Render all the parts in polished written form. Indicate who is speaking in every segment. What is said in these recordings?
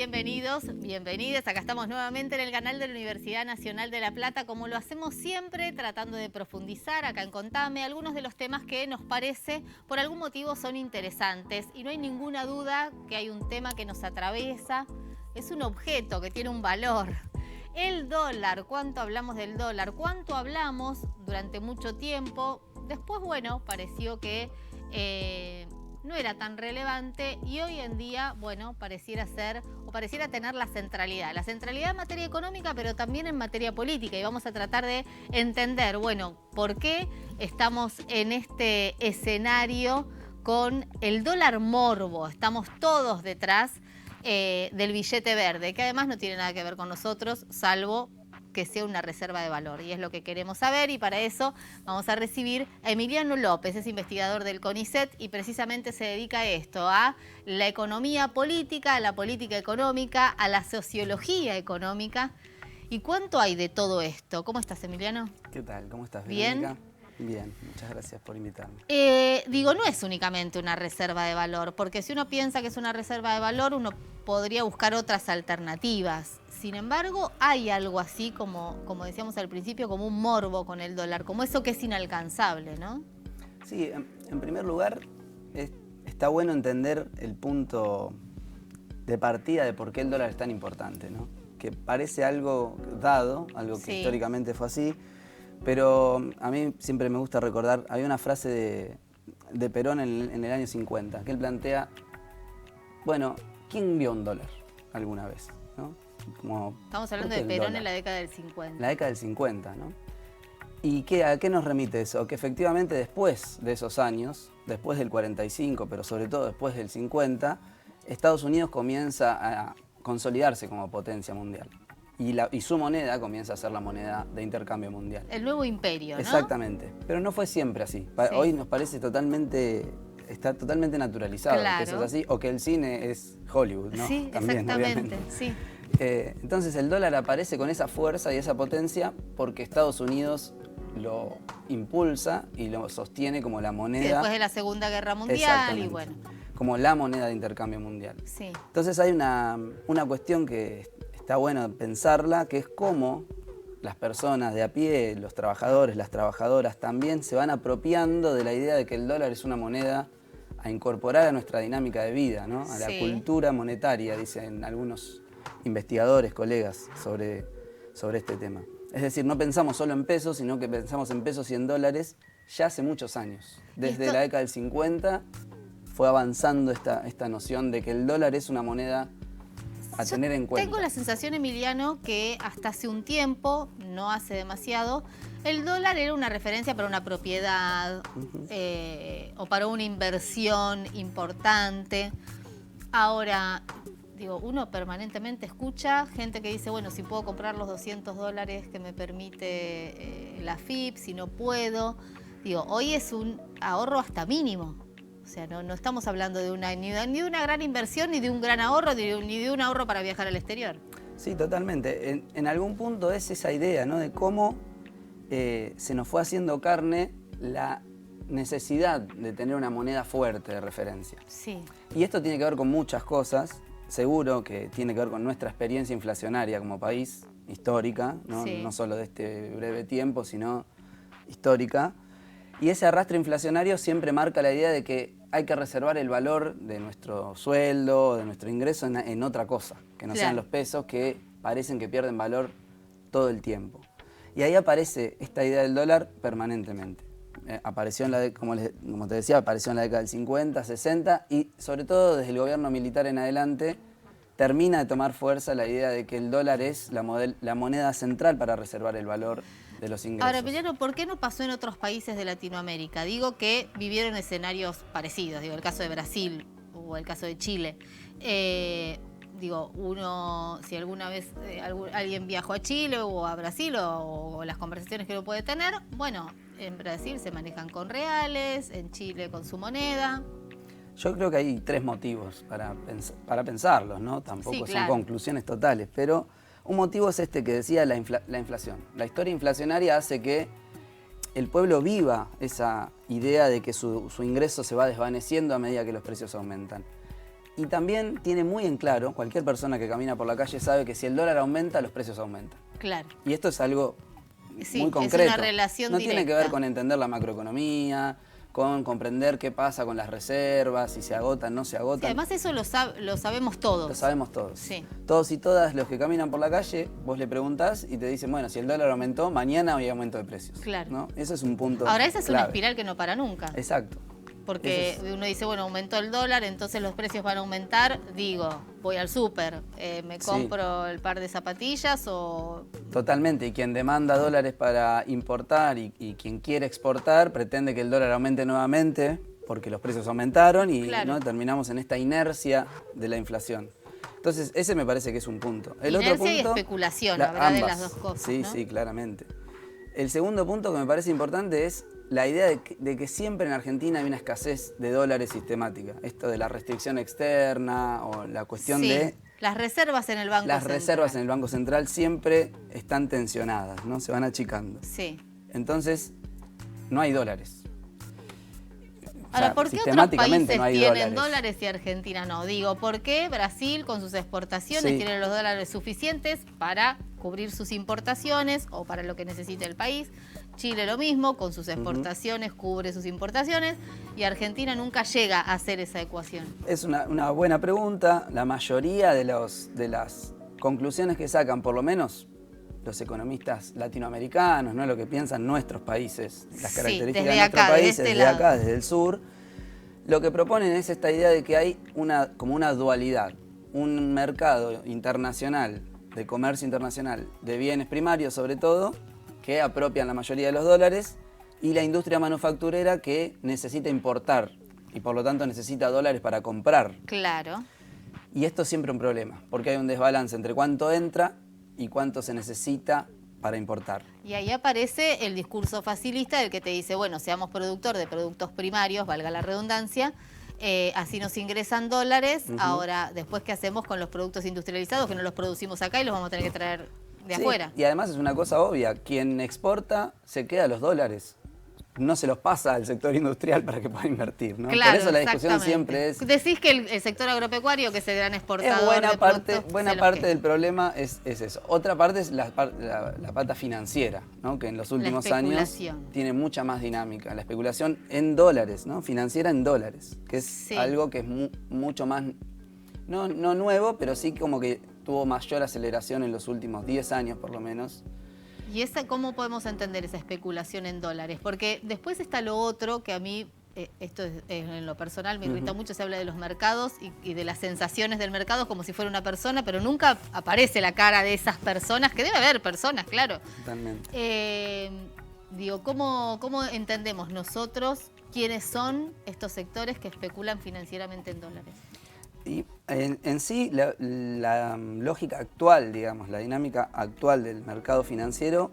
Speaker 1: bienvenidos, bienvenidas. Acá estamos nuevamente en el canal de la Universidad Nacional de La Plata, como lo hacemos siempre, tratando de profundizar acá en Contame algunos de los temas que nos parece, por algún motivo, son interesantes. Y no hay ninguna duda que hay un tema que nos atraviesa, es un objeto que tiene un valor. El dólar, ¿cuánto hablamos del dólar? ¿Cuánto hablamos durante mucho tiempo? Después, bueno, pareció que no era tan relevante y hoy en día, bueno, pareciera ser o pareciera tener la centralidad en materia económica, pero también en materia política, y vamos a tratar de entender, bueno, por qué estamos en este escenario con el dólar morbo. Estamos todos detrás del billete verde, que además no tiene nada que ver con nosotros, salvo que sea una reserva de valor, y es lo que queremos saber, y para eso vamos a recibir a Emiliano López, es investigador del CONICET y precisamente se dedica a esto, a la economía política, a la política económica, a la sociología económica. ¿Y cuánto hay de todo esto? ¿Cómo estás, Emiliano?
Speaker 2: ¿Qué tal? ¿Cómo estás,
Speaker 1: Verónica?
Speaker 2: Bien, muchas gracias por invitarme.
Speaker 1: Digo, no es únicamente una reserva de valor, porque si uno piensa que es una reserva de valor, uno podría buscar otras alternativas. Sin embargo, hay algo así como decíamos al principio, como un morbo con el dólar, como eso que es inalcanzable, ¿no?
Speaker 2: Sí, en primer lugar, está bueno entender el punto de partida de por qué el dólar es tan importante, ¿no? Que parece algo dado, algo que históricamente fue así, pero a mí siempre me gusta recordar, había una frase de Perón en el año 50, que él plantea, bueno, ¿quién vio un dólar alguna vez? ¿No?
Speaker 1: Estamos hablando de Perón en la década del 50.
Speaker 2: La década del 50, ¿no? ¿Y a qué nos remite eso? Que efectivamente después de esos años, después del 45, pero sobre todo después del 50, Estados Unidos comienza a consolidarse como potencia mundial. Y su moneda comienza a ser la moneda de intercambio mundial.
Speaker 1: El nuevo imperio, ¿no?
Speaker 2: Exactamente. Pero no fue siempre así. Hoy nos parece está totalmente naturalizado que eso es así, o que el cine es Hollywood, ¿no?
Speaker 1: Sí,
Speaker 2: también,
Speaker 1: exactamente,
Speaker 2: obviamente.
Speaker 1: sí.
Speaker 2: Entonces el dólar aparece con esa fuerza y esa potencia porque Estados Unidos lo impulsa y lo sostiene como la moneda.
Speaker 1: Sí, después de la Segunda Guerra Mundial y bueno.
Speaker 2: Como la moneda de intercambio mundial.
Speaker 1: Sí.
Speaker 2: Entonces hay una cuestión que está bueno pensarla, que es cómo las personas de a pie, los trabajadores, las trabajadoras también se van apropiando de la idea de que el dólar es una moneda a incorporar a nuestra dinámica de vida, ¿no? A la cultura monetaria, dicen algunos investigadores, colegas, sobre este tema. Es decir, no pensamos solo en pesos, sino que pensamos en pesos y en dólares ya hace muchos años. Desde la década del 50 fue avanzando esta noción de que el dólar es una moneda a tener en cuenta.
Speaker 1: Tengo la sensación, Emiliano, que hasta hace un tiempo, no hace demasiado, el dólar era una referencia para una propiedad o para una inversión importante. Ahora, digo, uno permanentemente escucha gente que dice, bueno, si puedo comprar los $200 que me permite la AFIP, si no puedo. Digo, hoy es un ahorro hasta mínimo. O sea, no estamos hablando de ni de una gran inversión, ni de un gran ahorro, ni de un ahorro para viajar al exterior.
Speaker 2: Sí, totalmente. En algún punto es esa idea, ¿no? De cómo se nos fue haciendo carne la necesidad de tener una moneda fuerte de referencia.
Speaker 1: Sí.
Speaker 2: Y esto tiene que ver con muchas cosas. Seguro que tiene que ver con nuestra experiencia inflacionaria como país, histórica, ¿no?
Speaker 1: Sí.
Speaker 2: No solo de este breve tiempo, sino histórica. Y ese arrastre inflacionario siempre marca la idea de que hay que reservar el valor de nuestro sueldo, de nuestro ingreso en otra cosa, que no sean los pesos que parecen que pierden valor todo el tiempo. Y ahí aparece esta idea del dólar permanentemente. Apareció como te decía, apareció en la década del 50, 60 y sobre todo desde el gobierno militar en adelante termina de tomar fuerza la idea de que el dólar es la moneda central para reservar el valor de los ingresos.
Speaker 1: Ahora, Emiliano, ¿por qué no pasó en otros países de Latinoamérica? Digo que vivieron escenarios parecidos, digo, el caso de Brasil o el caso de Chile. Digo, si alguna vez alguien viajó a Chile o a Brasil o las conversaciones que uno puede tener, bueno, en Brasil se manejan con reales, en Chile con su moneda.
Speaker 2: Yo creo que hay tres motivos para pensarlos, ¿no? Tampoco son conclusiones totales, pero un motivo es este que decía la inflación. La historia inflacionaria hace que el pueblo viva esa idea de que su ingreso se va desvaneciendo a medida que los precios aumentan. Y también tiene muy en claro, cualquier persona que camina por la calle sabe que si el dólar aumenta, los precios aumentan.
Speaker 1: Claro.
Speaker 2: Y esto es algo
Speaker 1: Sí,
Speaker 2: muy concreto.
Speaker 1: es una relación
Speaker 2: no
Speaker 1: directa.
Speaker 2: tiene que ver con entender la macroeconomía, con comprender qué pasa con las reservas, si se agotan, no se agotan.
Speaker 1: Sí, además eso lo sabemos todos.
Speaker 2: Lo sabemos todos.
Speaker 1: Sí.
Speaker 2: Todos y todas los que caminan por la calle, vos le preguntás y te dicen, bueno, si el dólar aumentó, mañana hay aumento de precios.
Speaker 1: Claro.
Speaker 2: ¿no? Eso es un punto
Speaker 1: Ahora, esa es
Speaker 2: clave.
Speaker 1: una espiral que no para nunca.
Speaker 2: Exacto.
Speaker 1: Porque uno dice, bueno, aumentó el dólar, entonces los precios van a aumentar. Digo, voy al súper, me compro el par de zapatillas o...
Speaker 2: Totalmente, y quien demanda dólares para importar y quien quiere exportar pretende que el dólar aumente nuevamente porque los precios aumentaron y
Speaker 1: Claro.
Speaker 2: ¿no? terminamos en esta inercia de la inflación. Entonces, ese me parece que es un punto. El
Speaker 1: Inercia
Speaker 2: otro punto,
Speaker 1: y especulación, habrá de las dos cosas,
Speaker 2: Sí,
Speaker 1: ¿no?
Speaker 2: sí, claramente. El segundo punto que me parece importante es la idea de que siempre en Argentina hay una escasez de dólares sistemática. Esto de la restricción externa o la cuestión
Speaker 1: Sí,
Speaker 2: de...
Speaker 1: las reservas en el Banco
Speaker 2: Las
Speaker 1: Central.
Speaker 2: reservas en el Banco Central siempre están tensionadas, ¿no? Se van achicando.
Speaker 1: Sí.
Speaker 2: Entonces, no hay dólares.
Speaker 1: Ahora,
Speaker 2: O sea,
Speaker 1: ¿por qué otros
Speaker 2: sistemáticamente
Speaker 1: países
Speaker 2: no hay
Speaker 1: tienen
Speaker 2: dólares.
Speaker 1: dólares y Argentina no? Digo, ¿por qué Brasil con sus exportaciones
Speaker 2: Sí.
Speaker 1: tiene los dólares suficientes para cubrir sus importaciones o para lo que necesite el país? Chile lo mismo, con sus exportaciones cubre sus importaciones y Argentina nunca llega a hacer esa ecuación.
Speaker 2: Es una buena pregunta. La mayoría de las conclusiones que sacan, por lo menos los economistas latinoamericanos, ¿no? Lo que piensan nuestros países, las
Speaker 1: Sí,
Speaker 2: características
Speaker 1: desde
Speaker 2: de nuestros
Speaker 1: acá, de
Speaker 2: países,
Speaker 1: este
Speaker 2: desde
Speaker 1: lado.
Speaker 2: acá, desde el sur, lo que proponen es esta idea de que hay como una dualidad, un mercado internacional, de comercio internacional, de bienes primarios sobre todo, que apropian la mayoría de los dólares, y la industria manufacturera que necesita importar y por lo tanto necesita dólares para comprar.
Speaker 1: Claro.
Speaker 2: Y esto es siempre un problema, porque hay un desbalance entre cuánto entra y cuánto se necesita para importar.
Speaker 1: Y ahí aparece el discurso facilista del que te dice, bueno, seamos productor de productos primarios, valga la redundancia, así nos ingresan dólares, ahora después qué hacemos con los productos industrializados que no los producimos acá y los vamos a tener que traer de
Speaker 2: Sí,
Speaker 1: afuera.
Speaker 2: y además es una cosa obvia, quien exporta se queda los dólares. No se los pasa al sector industrial para que pueda invertir, ¿no?
Speaker 1: Claro,
Speaker 2: Por eso la discusión
Speaker 1: exactamente.
Speaker 2: siempre es...
Speaker 1: Decís que el sector agropecuario, que es el gran exportador
Speaker 2: Es buena
Speaker 1: de
Speaker 2: parte,
Speaker 1: productos,
Speaker 2: buena
Speaker 1: se los
Speaker 2: parte
Speaker 1: queda.
Speaker 2: del problema es eso. Otra parte es la pata financiera, ¿no? Que en los últimos años
Speaker 1: especulación.
Speaker 2: tiene mucha más dinámica. La especulación en dólares, ¿no? Financiera en dólares, que es
Speaker 1: Sí.
Speaker 2: algo que es mucho más, no nuevo, pero sí como que tuvo mayor aceleración en los últimos 10 años por lo menos.
Speaker 1: ¿Y cómo podemos entender esa especulación en dólares? Porque después está lo otro que a mí, esto es en lo personal, me irrita mucho, se habla de los mercados y de las sensaciones del mercado como si fuera una persona, pero nunca aparece la cara de esas personas, que debe haber personas, claro.
Speaker 2: Totalmente.
Speaker 1: Digo, ¿cómo entendemos nosotros quiénes son estos sectores que especulan financieramente en dólares?
Speaker 2: Y en sí, la lógica actual, digamos, la dinámica actual del mercado financiero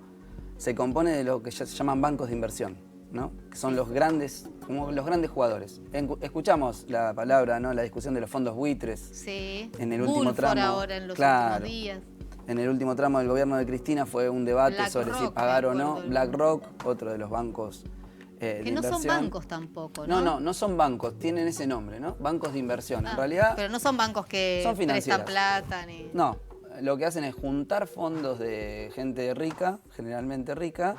Speaker 2: se compone de lo que ya se llaman bancos de inversión, ¿no? Que son los grandes, como los grandes jugadores. Escuchamos la palabra, ¿no? La discusión de los fondos buitres.
Speaker 1: Sí,
Speaker 2: En el último
Speaker 1: Bulford
Speaker 2: tramo,
Speaker 1: ahora en los
Speaker 2: claro.
Speaker 1: últimos días.
Speaker 2: En el último tramo del gobierno de Cristina fue un debate
Speaker 1: BlackRock,
Speaker 2: sobre si
Speaker 1: me
Speaker 2: pagar o no.
Speaker 1: acuerdo.
Speaker 2: BlackRock, otro de los bancos de
Speaker 1: Que no son
Speaker 2: inversión.
Speaker 1: bancos tampoco, ¿no?
Speaker 2: No son bancos, tienen ese nombre, ¿no? Bancos de inversión. En realidad,
Speaker 1: Pero no son bancos que
Speaker 2: son
Speaker 1: prestan
Speaker 2: financieras.
Speaker 1: plata ni...
Speaker 2: no. Lo que hacen es juntar fondos de gente rica, generalmente rica,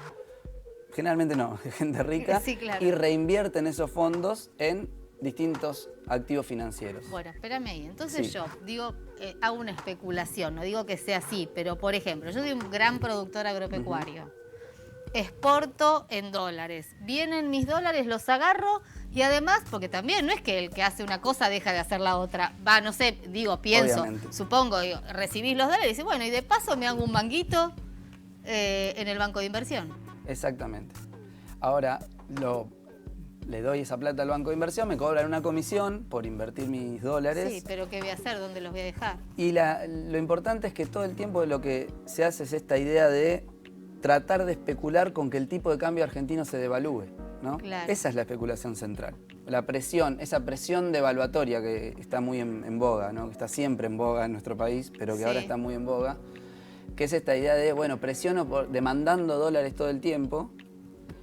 Speaker 2: generalmente no, de gente rica,
Speaker 1: Sí, claro.
Speaker 2: y reinvierten esos fondos en distintos activos financieros.
Speaker 1: Bueno, espérame ahí. Entonces
Speaker 2: Sí.
Speaker 1: yo digo, hago una especulación, no digo que sea así, pero por ejemplo, yo soy un gran productor agropecuario. Exporto en dólares. Vienen mis dólares, los agarro y además, porque también no es que el que hace una cosa deja de hacer la otra. Va, no sé, digo, pienso,
Speaker 2: Obviamente.
Speaker 1: supongo, digo, recibís los dólares y dices, bueno, y de paso me hago un manguito en el banco de inversión.
Speaker 2: Exactamente. Ahora, le doy esa plata al banco de inversión, me cobran una comisión por invertir mis dólares.
Speaker 1: Sí, pero ¿qué voy a hacer? ¿Dónde los voy a dejar?
Speaker 2: Y lo importante es que todo el tiempo lo que se hace es esta idea de tratar de especular con que el tipo de cambio argentino se devalúe, ¿no?
Speaker 1: Claro.
Speaker 2: Esa es la especulación central. La presión, esa presión devaluatoria que está muy en boga, ¿no? Que está siempre en boga en nuestro país, pero que
Speaker 1: Sí.
Speaker 2: ahora está muy en boga, que es esta idea de, bueno, presiono demandando dólares todo el tiempo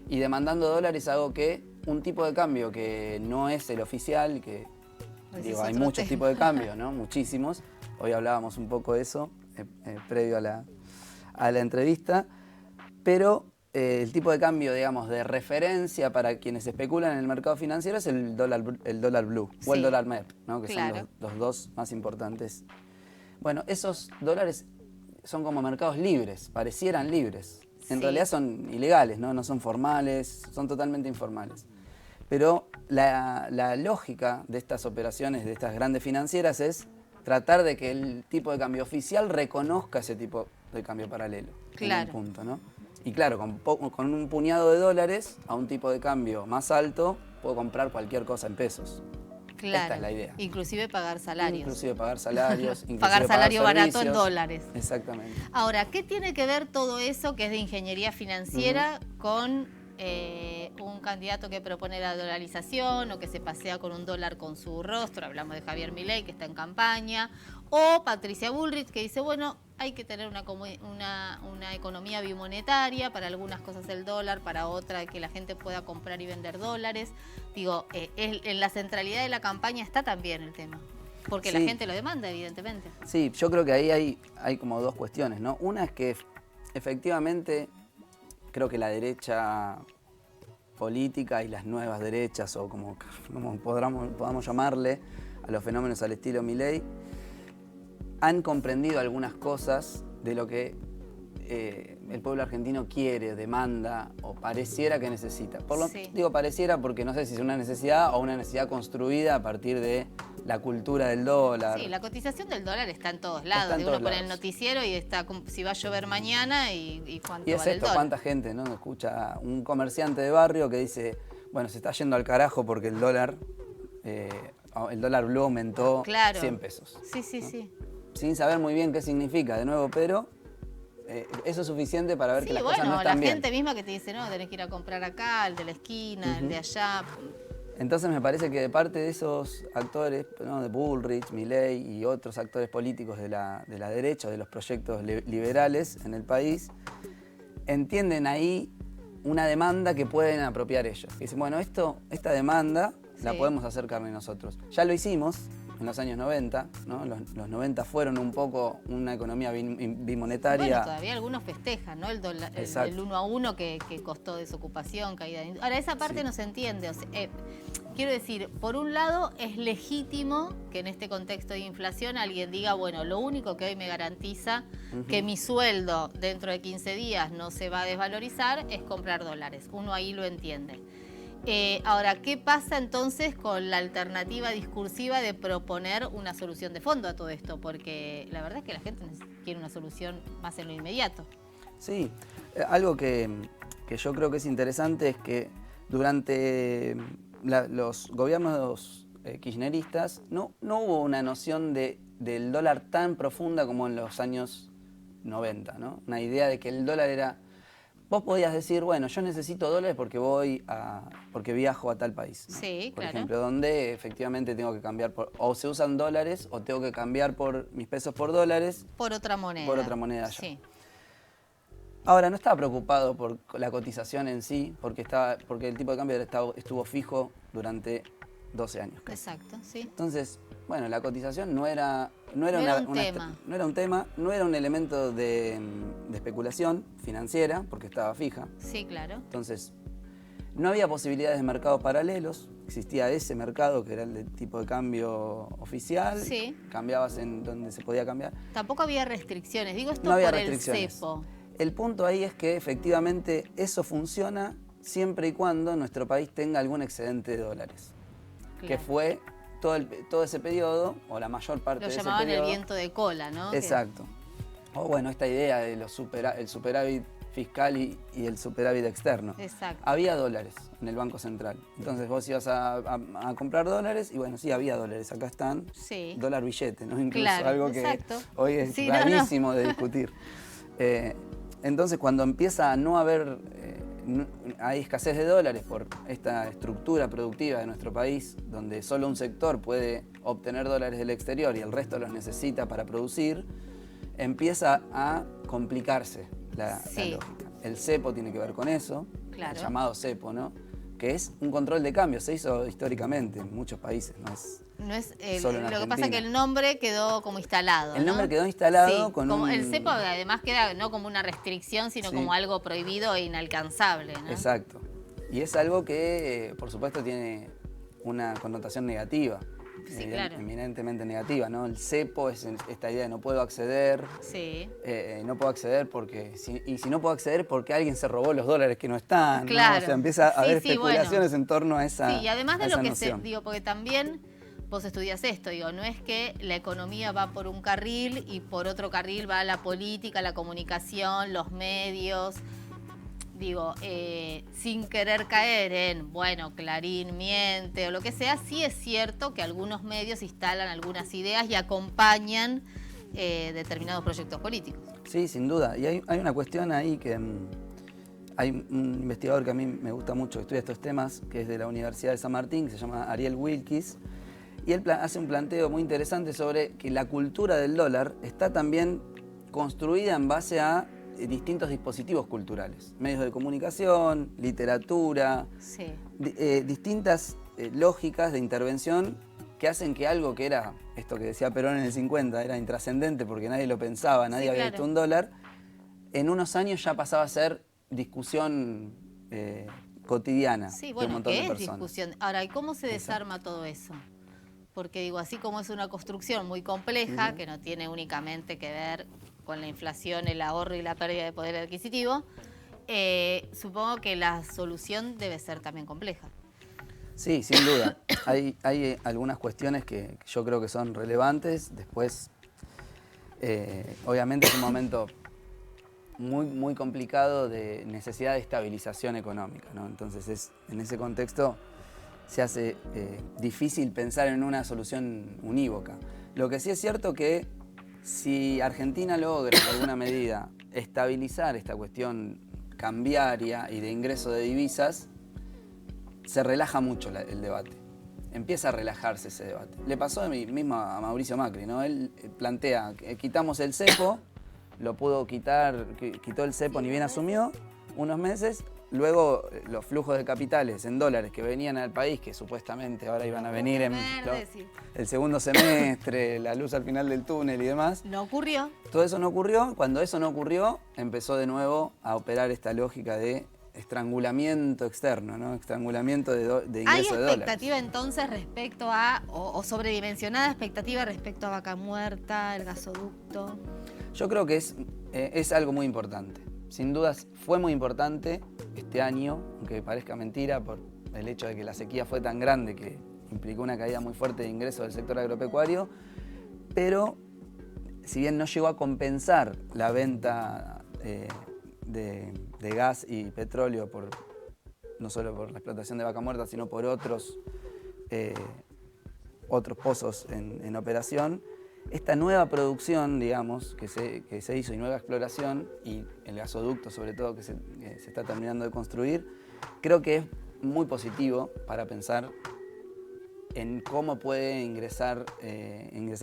Speaker 2: y demandando dólares hago que un tipo de cambio que no es el oficial, que Digo, hay muchos tipos de cambio, ¿no? Muchísimos. Hoy hablábamos un poco de eso, previo a la entrevista. Pero el tipo de cambio, digamos, de referencia para quienes especulan en el mercado financiero es el dólar blue o el dólar MEP, ¿no? Que son los dos más importantes. Bueno, esos dólares son como mercados libres, parecieran libres. En realidad son ilegales, ¿no? No son formales, son totalmente informales. Pero la lógica de estas operaciones, de estas grandes financieras, es tratar de que el tipo de cambio oficial reconozca ese tipo de cambio paralelo.
Speaker 1: Claro.
Speaker 2: En un punto, ¿no? Y claro, con un puñado de dólares a un tipo de cambio más alto, puedo comprar cualquier cosa en pesos.
Speaker 1: Claro.
Speaker 2: Esta es la idea.
Speaker 1: Inclusive pagar salarios.
Speaker 2: Inclusive pagar salarios.
Speaker 1: Pagar salario barato en dólares.
Speaker 2: Exactamente.
Speaker 1: Ahora, ¿qué tiene que ver todo eso que es de ingeniería financiera con un candidato que propone la dolarización o que se pasea con un dólar con su rostro? Hablamos de Javier Milei, que está en campaña, o Patricia Bullrich, que dice, bueno, hay que tener una economía bimonetaria, para algunas cosas el dólar, para otras que la gente pueda comprar y vender dólares. Digo, en la centralidad de la campaña está también el tema, porque la gente lo demanda, evidentemente.
Speaker 2: Sí, yo creo que ahí hay como dos cuestiones, ¿no? Una es que efectivamente creo que la derecha política y las nuevas derechas, o como podamos llamarle, a los fenómenos al estilo Milei, han comprendido algunas cosas de lo que el pueblo argentino quiere, demanda o pareciera que necesita. Digo pareciera porque no sé si es una necesidad o una necesidad construida a partir de la cultura del dólar.
Speaker 1: Sí, la cotización del dólar está en todos lados. Uno pone el noticiero y está si va a llover mañana y cuánto vale el dólar.
Speaker 2: ¿Cuánta gente no escucha un comerciante de barrio que dice, bueno, se está yendo al carajo porque el dólar blue aumentó 100 pesos?
Speaker 1: Sí, sí,
Speaker 2: ¿no?
Speaker 1: sí.
Speaker 2: Sin saber muy bien qué significa, de nuevo, pero eso es suficiente para ver que las cosas no están bien.
Speaker 1: La gente misma que te dice, no, tenés que ir a comprar acá, el de la esquina, el de allá.
Speaker 2: Entonces me parece que de parte de esos actores, ¿no? De Bullrich, Milei y otros actores políticos de la derecha, de los proyectos liberales en el país, entienden ahí una demanda que pueden apropiar ellos. Y dicen, bueno, esta demanda la podemos hacer carne nosotros. Ya lo hicimos en los años 90, ¿no? Los 90 fueron un poco una economía bimonetaria.
Speaker 1: Bueno, todavía algunos festejan, ¿no? El 1 a 1 que costó desocupación, caída de... Ahora, esa parte no se entiende. O sea, quiero decir, por un lado es legítimo que en este contexto de inflación alguien diga, bueno, lo único que hoy me garantiza que mi sueldo dentro de 15 días no se va a desvalorizar es comprar dólares. Uno ahí lo entiende. Ahora, ¿qué pasa entonces con la alternativa discursiva de proponer una solución de fondo a todo esto? Porque la verdad es que la gente quiere una solución más en lo inmediato.
Speaker 2: Sí, algo que yo creo que es interesante es que durante los gobiernos kirchneristas no hubo una noción del dólar tan profunda como en los años 90, ¿no? Una idea de que el dólar era... Vos podías decir, bueno, yo necesito dólares porque viajo a tal país, ¿no?
Speaker 1: Sí,
Speaker 2: por
Speaker 1: claro.
Speaker 2: ejemplo, donde efectivamente tengo que cambiar o se usan dólares o tengo que cambiar mis pesos por dólares.
Speaker 1: Por otra moneda.
Speaker 2: Por otra moneda allá.
Speaker 1: Sí.
Speaker 2: Ahora, no estaba preocupado por la cotización en sí, porque el tipo de cambio estuvo fijo durante 12 años. Casi.
Speaker 1: Exacto, sí.
Speaker 2: Entonces, bueno, la cotización no era un tema, no era un elemento de especulación financiera, porque estaba fija.
Speaker 1: Sí, claro.
Speaker 2: Entonces, no había posibilidades de mercados paralelos, existía ese mercado que era el de tipo de cambio oficial, cambiabas en donde se podía cambiar.
Speaker 1: Tampoco había restricciones, digo esto
Speaker 2: no había
Speaker 1: por
Speaker 2: restricciones.
Speaker 1: el cepo.
Speaker 2: El punto ahí es que efectivamente eso funciona siempre y cuando nuestro país tenga algún excedente de dólares, que fue todo ese periodo, o la mayor parte de ese periodo. Lo
Speaker 1: llamaban el viento de cola, ¿no?
Speaker 2: Exacto. O bueno, esta idea de el superávit fiscal y el superávit externo.
Speaker 1: Exacto.
Speaker 2: Había dólares en el Banco Central. Entonces vos ibas a comprar dólares y bueno, sí, había dólares. Acá están, dólar billete, ¿no? Incluso algo que hoy es rarísimo de discutir. Entonces cuando empieza a no haber... hay escasez de dólares por esta estructura productiva de nuestro país, donde solo un sector puede obtener dólares del exterior y el resto los necesita para producir, empieza a complicarse la lógica. El cepo tiene que ver con eso, el llamado cepo, ¿no? que es un control de cambio. Se hizo históricamente en muchos países,
Speaker 1: No es
Speaker 2: solo en
Speaker 1: lo que
Speaker 2: Argentina.
Speaker 1: pasa es que el nombre quedó como instalado.
Speaker 2: El nombre
Speaker 1: ¿no?
Speaker 2: quedó instalado
Speaker 1: Sí,
Speaker 2: con
Speaker 1: como
Speaker 2: un...
Speaker 1: el cepo además queda no como una restricción, sino
Speaker 2: Sí.
Speaker 1: como algo prohibido e inalcanzable, ¿no?
Speaker 2: Exacto. Y es algo que, por supuesto, tiene una connotación negativa.
Speaker 1: Sí, claro.
Speaker 2: Eminentemente negativa, ¿no? El cepo es esta idea de no puedo acceder.
Speaker 1: Sí.
Speaker 2: No puedo acceder porque... y si no puedo acceder porque alguien se robó los dólares que no están, ¿no?
Speaker 1: Claro.
Speaker 2: O sea, empieza a haber
Speaker 1: Sí,
Speaker 2: especulaciones
Speaker 1: bueno.
Speaker 2: en torno a esa
Speaker 1: Sí, y además de
Speaker 2: a esa
Speaker 1: lo que
Speaker 2: noción.
Speaker 1: digo, porque también vos estudias esto, digo, no es que la economía va por un carril y por otro carril va la política, la comunicación, los medios. Digo, sin querer caer en, bueno, Clarín miente o lo que sea, sí es cierto que algunos medios instalan algunas ideas y acompañan determinados proyectos políticos.
Speaker 2: Sí, sin duda. Y hay una cuestión ahí que... hay un investigador que a mí me gusta mucho, que estudia estos temas, que es de la Universidad de San Martín, que se llama Ariel Wilkis, y él hace un planteo muy interesante sobre que la cultura del dólar está también construida en base a distintos dispositivos culturales, medios de comunicación, literatura,
Speaker 1: Sí.
Speaker 2: Distintas lógicas de intervención que hacen que algo que era, esto que decía Perón en el 50, era intrascendente porque nadie lo pensaba, nadie había visto un dólar, en unos años ya pasaba a ser discusión cotidiana
Speaker 1: Sí,
Speaker 2: de un
Speaker 1: bueno,
Speaker 2: montón de
Speaker 1: ¿qué es
Speaker 2: personas.
Speaker 1: discusión? Ahora, ¿y cómo se desarma todo eso? Porque digo, así como es una construcción muy compleja, que no tiene únicamente que ver con la inflación, el ahorro y la pérdida de poder adquisitivo, supongo que la solución debe ser también compleja.
Speaker 2: Sí, sin duda. Hay algunas cuestiones que yo creo que son relevantes. Después, obviamente es un momento muy complicado de necesidad de estabilización económica, ¿no? Entonces, en ese contexto se hace difícil pensar en una solución unívoca. Lo que sí es cierto que si Argentina logra en alguna medida estabilizar esta cuestión cambiaria y de ingreso de divisas, se relaja mucho el debate. Empieza a relajarse ese debate. Le pasó mismo a Mauricio Macri, ¿no? Él plantea que quitamos el cepo, lo pudo quitar, quitó el cepo ni bien asumió, unos meses. Luego los flujos de capitales en dólares que venían al país, que supuestamente ahora iban a venir en el segundo semestre, la luz al final del túnel y demás.
Speaker 1: No ocurrió.
Speaker 2: Todo eso no ocurrió. Cuando eso no ocurrió, empezó de nuevo a operar esta lógica de estrangulamiento externo, ¿no? Estrangulamiento de ingreso de dólares.
Speaker 1: ¿Hay expectativa entonces respecto a, o sobredimensionada expectativa respecto a Vaca Muerta, el gasoducto?
Speaker 2: Yo creo que es algo muy importante. Sin dudas fue muy importante este año, aunque parezca mentira por el hecho de que la sequía fue tan grande que implicó una caída muy fuerte de ingresos del sector agropecuario, pero si bien no llegó a compensar la venta de gas y petróleo, no solo por la explotación de Vaca Muerta, sino por otros pozos en operación, esta nueva producción, digamos, que se hizo y nueva exploración, y el gasoducto sobre todo que se está terminando de construir, creo que es muy positivo para pensar en cómo puede ingresar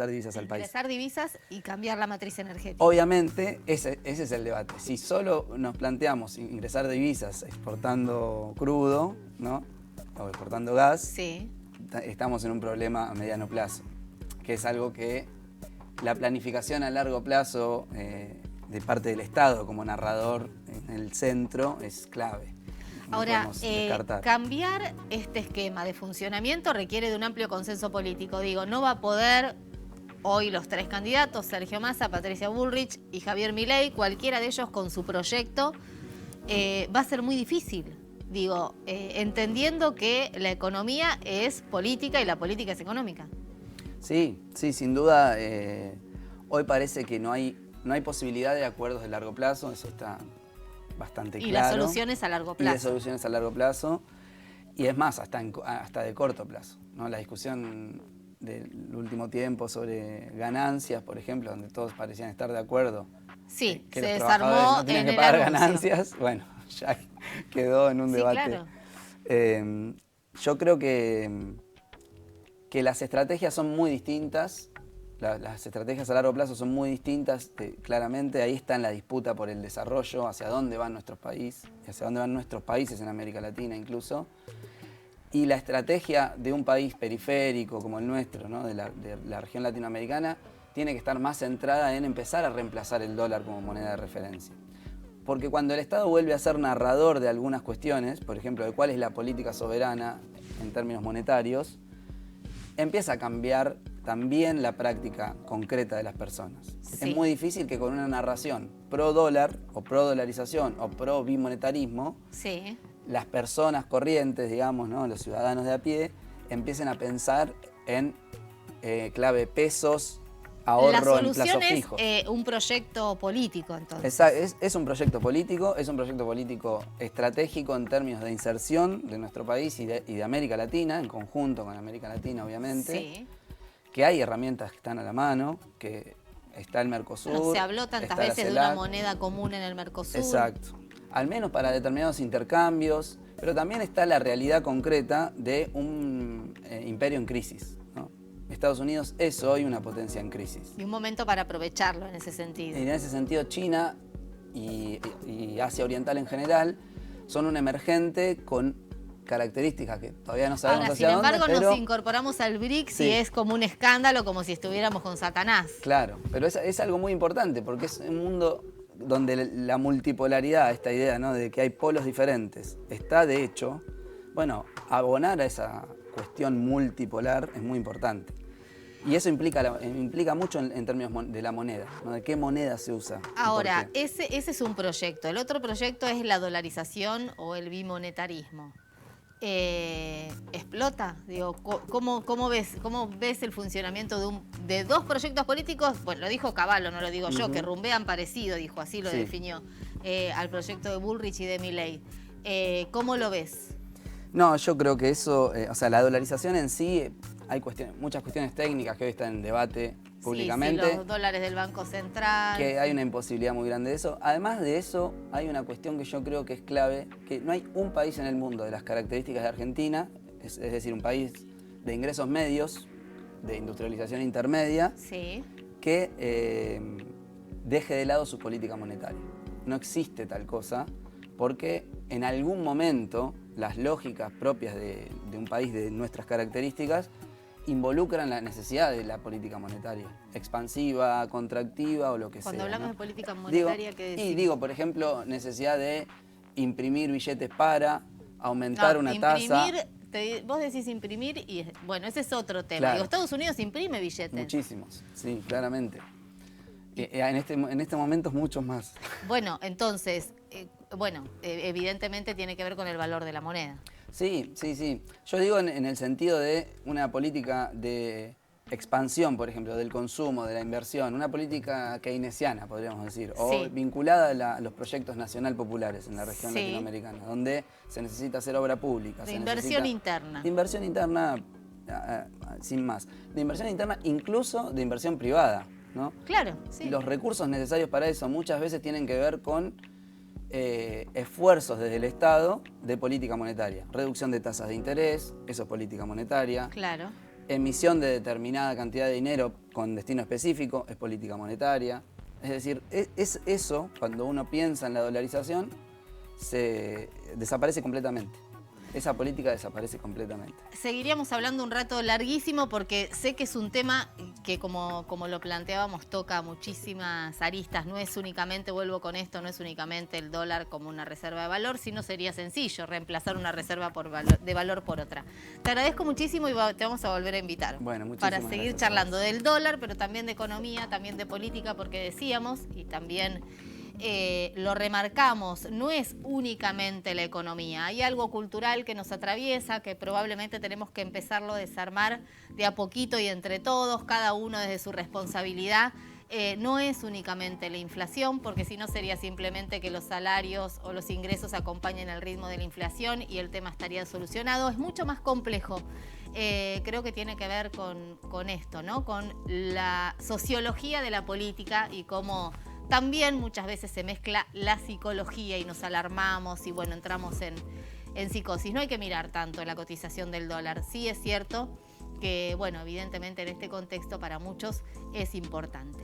Speaker 2: divisas al país.
Speaker 1: Ingresar divisas y cambiar la matriz energética.
Speaker 2: Obviamente, ese es el debate. Si solo nos planteamos ingresar divisas exportando crudo, ¿no? O exportando gas,
Speaker 1: sí,
Speaker 2: estamos en un problema a mediano plazo, que es algo que la planificación a largo plazo de parte del Estado como narrador en el centro es clave. No
Speaker 1: ahora,
Speaker 2: descartar.
Speaker 1: Cambiar este esquema de funcionamiento requiere de un amplio consenso político. Digo, no va a poder hoy los tres candidatos, Sergio Massa, Patricia Bullrich y Javier Milei, cualquiera de ellos con su proyecto, va a ser muy difícil. Digo, entendiendo que la economía es política y la política es económica.
Speaker 2: Sí, sin duda. Hoy parece que no hay posibilidad de acuerdos de largo plazo, eso está bastante claro.
Speaker 1: Y las soluciones a largo plazo.
Speaker 2: Y las soluciones a largo plazo. Y es más, hasta de corto plazo, ¿no? La discusión del último tiempo sobre ganancias, por ejemplo, donde todos parecían estar de acuerdo.
Speaker 1: Sí,
Speaker 2: que
Speaker 1: se
Speaker 2: los
Speaker 1: desarmó
Speaker 2: trabajadores no tienen
Speaker 1: en
Speaker 2: que pagar
Speaker 1: el anuncio.
Speaker 2: ganancias. Bueno, ya quedó en un debate.
Speaker 1: Claro.
Speaker 2: Yo creo que las estrategias son muy distintas las estrategias a largo plazo son muy distintas, claramente ahí está en la disputa por el desarrollo, hacia dónde van nuestros países, hacia dónde van nuestros países en América Latina incluso. Y la estrategia de un país periférico como el nuestro, ¿no? de la región latinoamericana, tiene que estar más centrada en empezar a reemplazar el dólar como moneda de referencia. Porque cuando el Estado vuelve a ser narrador de algunas cuestiones, por ejemplo, de cuál es la política soberana en términos monetarios, empieza a cambiar también la práctica concreta de las personas.
Speaker 1: Sí.
Speaker 2: Es muy difícil que con una narración pro dólar o pro dolarización o pro bimonetarismo,
Speaker 1: Sí.
Speaker 2: las personas corrientes, digamos, ¿no? Los ciudadanos de a pie, empiecen a pensar en clave pesos, ahorro en plazos fijos.
Speaker 1: Es un proyecto político, entonces.
Speaker 2: Es un proyecto político estratégico en términos de inserción de nuestro país y de América Latina, en conjunto con América Latina, obviamente.
Speaker 1: Sí.
Speaker 2: Que hay herramientas que están a la mano, que está el Mercosur.
Speaker 1: Bueno, se habló tantas
Speaker 2: está la
Speaker 1: veces de una
Speaker 2: CELAC.
Speaker 1: moneda común en el Mercosur.
Speaker 2: Exacto. Al menos para determinados intercambios, pero también está la realidad concreta de un imperio en crisis, ¿no? Estados Unidos es hoy una potencia en crisis.
Speaker 1: Y un momento para aprovecharlo en ese sentido.
Speaker 2: Y en ese sentido, China y Asia Oriental en general son un emergente con características que todavía no sabemos
Speaker 1: Ahora, sin
Speaker 2: hacia dónde,
Speaker 1: embargo,
Speaker 2: pero
Speaker 1: nos incorporamos al BRICS
Speaker 2: Sí.
Speaker 1: y es como un escándalo, como si estuviéramos con Satanás.
Speaker 2: claro, pero es algo muy importante porque es un mundo donde la multipolaridad, esta idea, ¿no? de que hay polos diferentes, está de hecho, bueno, abonar a esa cuestión multipolar es muy importante. Y eso implica mucho en términos de la moneda, ¿no? De qué moneda se usa. y por
Speaker 1: Ahora,
Speaker 2: qué.
Speaker 1: ese es un proyecto. El otro proyecto es la dolarización o el bimonetarismo. ¿Explota? Digo, ¿cómo ves el funcionamiento de dos proyectos políticos? Bueno, lo dijo Cavallo, no lo digo yo, que rumbean parecido, dijo, así lo
Speaker 2: Sí.
Speaker 1: definió, al proyecto de Bullrich y de Milei. ¿Cómo lo ves?
Speaker 2: No, yo creo que eso, la dolarización en sí, hay muchas cuestiones técnicas que hoy están en debate públicamente.
Speaker 1: Sí, los dólares del Banco Central.
Speaker 2: Que hay una imposibilidad muy grande de eso. Además de eso, hay una cuestión que yo creo que es clave, que no hay un país en el mundo de las características de Argentina, es decir, un país de ingresos medios, de industrialización intermedia,
Speaker 1: Sí.
Speaker 2: que deje de lado su política monetaria. No existe tal cosa, porque en algún momento las lógicas propias de un país de nuestras características involucran la necesidad de la política monetaria, expansiva, contractiva o lo que
Speaker 1: Cuando
Speaker 2: sea.
Speaker 1: hablamos
Speaker 2: ¿no?
Speaker 1: de política monetaria, ¿qué decimos?
Speaker 2: Digo, por ejemplo, necesidad de imprimir billetes para aumentar
Speaker 1: No,
Speaker 2: una tasa.
Speaker 1: Vos decís imprimir y, bueno, ese es otro tema.
Speaker 2: Claro.
Speaker 1: Digo, Estados Unidos imprime billetes.
Speaker 2: Muchísimos, sí, claramente. En este momento muchos más.
Speaker 1: Bueno, entonces, evidentemente tiene que ver con el valor de la moneda.
Speaker 2: Sí, sí, sí. Yo digo en el sentido de una política de expansión, por ejemplo, del consumo, de la inversión, una política keynesiana, podríamos decir, o
Speaker 1: Sí.
Speaker 2: vinculada a los proyectos nacional populares en la región
Speaker 1: Sí.
Speaker 2: latinoamericana, donde se necesita hacer obra pública.
Speaker 1: De
Speaker 2: se
Speaker 1: inversión
Speaker 2: necesita-
Speaker 1: interna.
Speaker 2: De inversión interna, sin más. De inversión interna, incluso de inversión privada, ¿no?
Speaker 1: Claro, sí.
Speaker 2: Los recursos necesarios para eso muchas veces tienen que ver con esfuerzos desde el Estado de política monetaria. Reducción de tasas de interés, eso es política monetaria.
Speaker 1: Claro.
Speaker 2: Emisión de determinada cantidad de dinero con destino específico, es política monetaria. Es decir, es eso, cuando uno piensa en la dolarización, se desaparece completamente. Esa política desaparece completamente.
Speaker 1: Seguiríamos hablando un rato larguísimo porque sé que es un tema que, como lo planteábamos, toca muchísimas aristas. No es únicamente, vuelvo con esto, no es únicamente el dólar como una reserva de valor, sino sería sencillo reemplazar una reserva de valor por otra. Te agradezco muchísimo y te vamos a volver a invitar.
Speaker 2: Bueno, muchísimas
Speaker 1: para seguir
Speaker 2: gracias a
Speaker 1: charlando
Speaker 2: vos.
Speaker 1: del dólar, pero también de economía, también de política, porque decíamos, y también lo remarcamos, no es únicamente la economía. Hay algo cultural que nos atraviesa, que probablemente tenemos que empezarlo a desarmar de a poquito y entre todos, cada uno desde su responsabilidad. No es únicamente la inflación, porque si no sería simplemente que los salarios o los ingresos acompañen el ritmo de la inflación y el tema estaría solucionado. Es mucho más complejo. Creo que tiene que ver con esto, ¿no? Con la sociología de la política y cómo también muchas veces se mezcla la psicología y nos alarmamos y bueno, entramos en psicosis. No hay que mirar tanto la cotización del dólar. Sí es cierto que, bueno, evidentemente en este contexto para muchos es importante.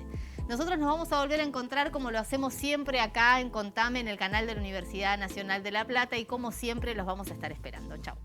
Speaker 1: Nosotros nos vamos a volver a encontrar como lo hacemos siempre acá en Contame, en el canal de la Universidad Nacional de La Plata, y como siempre los vamos a estar esperando. Chao.